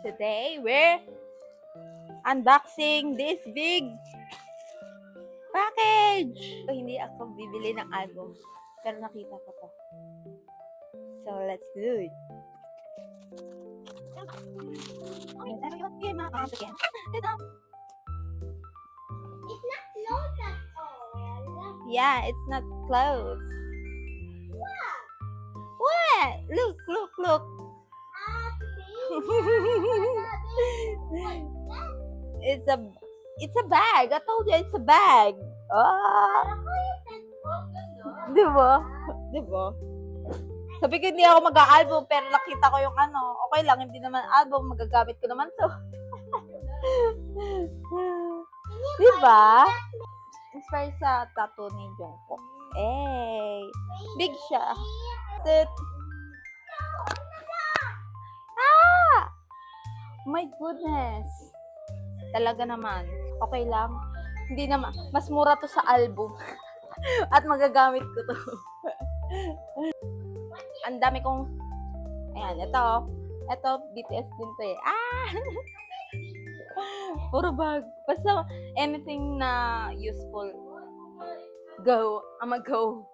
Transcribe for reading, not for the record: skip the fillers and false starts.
Today, we're unboxing this big package. Hindi ako bibili ng album, pero nakita ko to. So, let's do it. It's not closed at all. Yeah, it's not closed. What? Look, look, look. It's a bag. I told you it's a bag. Oh. Diba? Diba? Sabi ko hindi ako mag-album pero nakita ko yung ano. Okay lang, hindi naman album. Magagamit ko naman to. Diba? Inspired sa tattoo ni Jungkook. Hey! Big siya. Ah! My goodness. Talaga naman. Okay lang. Hindi naman. Mas mura to sa album. At magagamit ko to. Ang dami kong... Ayan, ito. Ito, BTS din to eh. Ah! Puro bag. Basta anything na useful. Go. I'ma go.